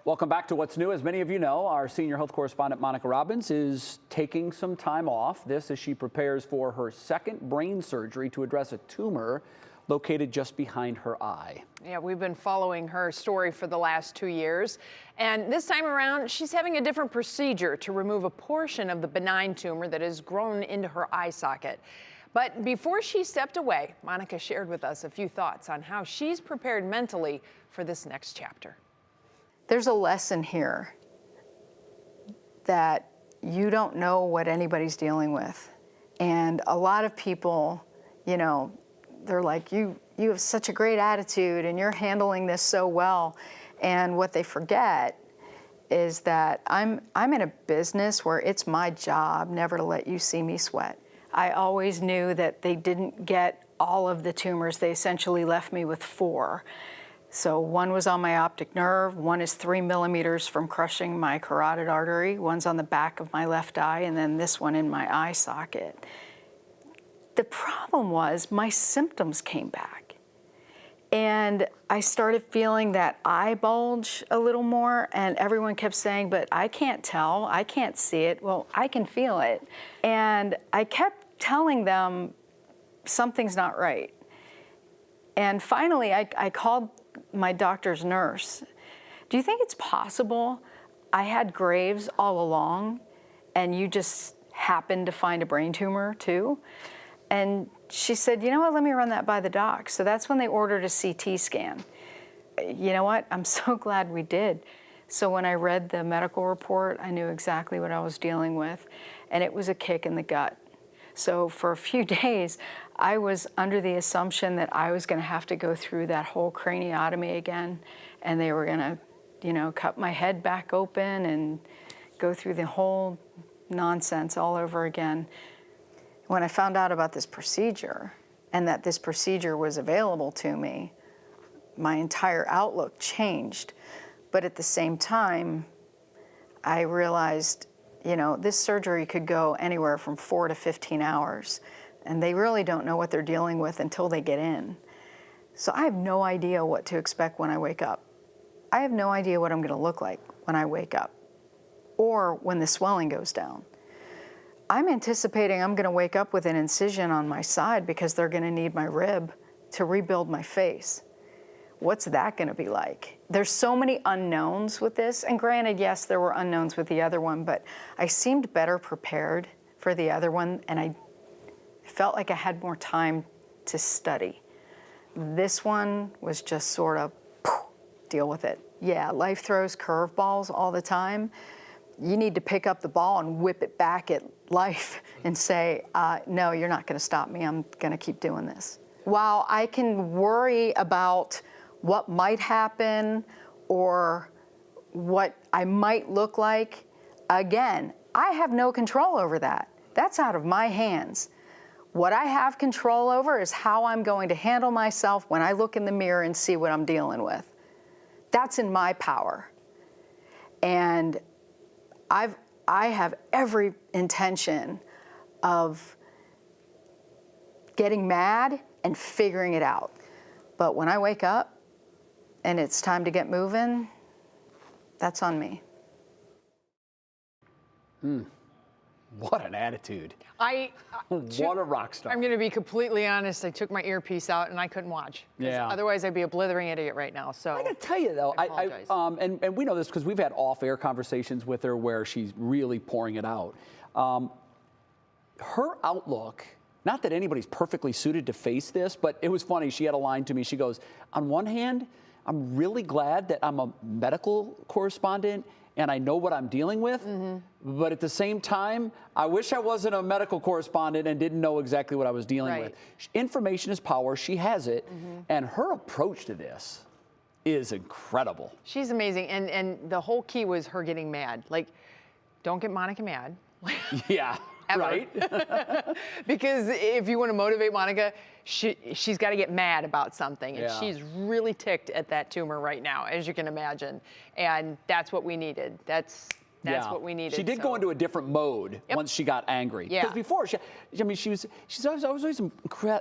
Welcome back to What's New. As many of you know, our senior health correspondent Monica Robbins is taking some time off. This as she prepares for her second brain surgery to address a tumor located just behind her eye. Yeah, we've been following her story for the last 2 years. And this time around, she's having a different procedure to remove a portion of the benign tumor that has grown into her eye socket. But before she stepped away, Monica shared with us a few thoughts on how she's prepared mentally for this next chapter. There's a lesson here that you don't know what anybody's dealing with. And a lot of people, you know, they're like, you have such a great attitude and you're handling this so well. And what they forget is that I'm in a business where it's my job never to let you see me sweat. I always knew that they didn't get all of the tumors. They essentially left me with 4. So one was on my optic nerve, one is 3 millimeters from crushing my carotid artery, one's on the back of my left eye, and then this one in my eye socket. The problem was my symptoms came back. And I started feeling that eye bulge a little more, and everyone kept saying, but I can't tell, I can't see it. Well, I can feel it. And I kept telling them something's not right. And finally, I called my doctor's nurse. Do you think it's possible I had Graves all along and you just happened to find a brain tumor too? And she said, you know what, let me run that by the doc. So that's when they ordered a CT scan. You know what, I'm so glad we did. So when I read the medical report, I knew exactly what I was dealing with, and it was a kick in the gut. So for a few days, I was under the assumption that I was going to have to go through that whole craniotomy again, and they were going to, you know, cut my head back open and go through the whole nonsense all over again. When I found out about this procedure and that this procedure was available to me, my entire outlook changed. But at the same time, I realized, you know, this surgery could go anywhere from 4 to 15 hours, and they really don't know what they're dealing with until they get in. So I have no idea what to expect when I wake up. I have no idea what I'm going to look like when I wake up or when the swelling goes down. I'm anticipating I'm going to wake up with an incision on my side because they're going to need my rib to rebuild my face. What's that going to be like? There's so many unknowns with this, and granted, yes, there were unknowns with the other one, but I seemed better prepared for the other one, and I felt like I had more time to study. This one was just sort of, deal with it. Yeah, life throws curveballs all the time. You need to pick up the ball and whip it back at life and say, no, you're not going to stop me. I'm going to keep doing this. While I can worry about what might happen or what I might look like, again, I have no control over that. That's out of my hands. What I have control over is how I'm going to handle myself when I look in the mirror and see what I'm dealing with. That's in my power. And I have every intention of getting mad and figuring it out. But when I wake up and it's time to get moving, that's on me. What an attitude. What a rock star. I'm going to be completely honest. I took my earpiece out and I couldn't watch. Yeah. Otherwise, I'd be a blithering idiot right now. So I got to tell you, though, I apologize. and we know this because we've had off-air conversations with her where she's really pouring it out. Her outlook, not that anybody's perfectly suited to face this, but it was funny. She had a line to me. She goes, on one hand, I'm really glad that I'm a medical correspondent and I know what I'm dealing with, but at the same time, I wish I wasn't a medical correspondent and didn't know exactly what I was dealing with. Information is power. She has it, and her approach to this is incredible. She's amazing, and the whole key was her getting mad. Like, don't get Monica mad. Yeah. Ever. Right? Because if you want to motivate Monica, she's got to get mad about something. And she's really ticked at that tumor right now, as you can imagine. And that's what we needed. That's That's what we needed. She did go into a different mode once she got angry. Yeah. Because before, I was always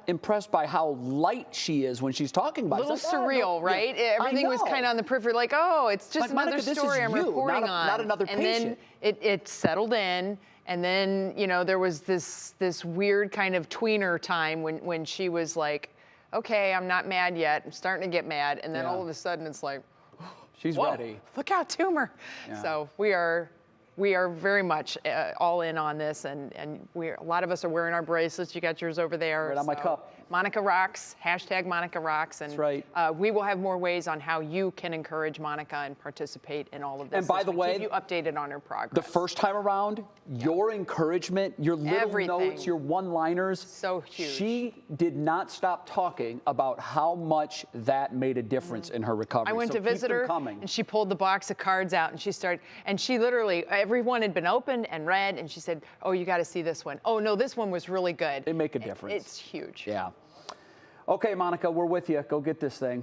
impressed by how light she is when she's talking about it. A little surreal, right? Yeah, everything was kind of on the periphery, like, oh, it's just another Monica, story I'm reporting on. Not another patient. And then it settled in. And then, there was this weird kind of tweener time when she was like, okay, I'm not mad yet. I'm starting to get mad. And then all of a sudden it's like, she's whoa, ready. Look out, tumor. Yeah. So we are very much all in on this, and a lot of us are wearing our bracelets. You got yours over there. Right on my cup. Monica Rocks, hashtag Monica Rocks. And that's right. We will have more ways on how you can encourage Monica and participate in all of this. And by the way, keep you updated on her progress. The first time around, your encouragement, your little notes, your one-liners. So huge. She did not stop talking about how much that made a difference in her recovery. I went to visit her, and she pulled the box of cards out, and she literally, everyone had been opened and read, and she said, oh, you got to see this one. Oh, no, this one was really good. They make a difference. It's huge. Yeah. Okay, Monica, we're with you. Go get this thing.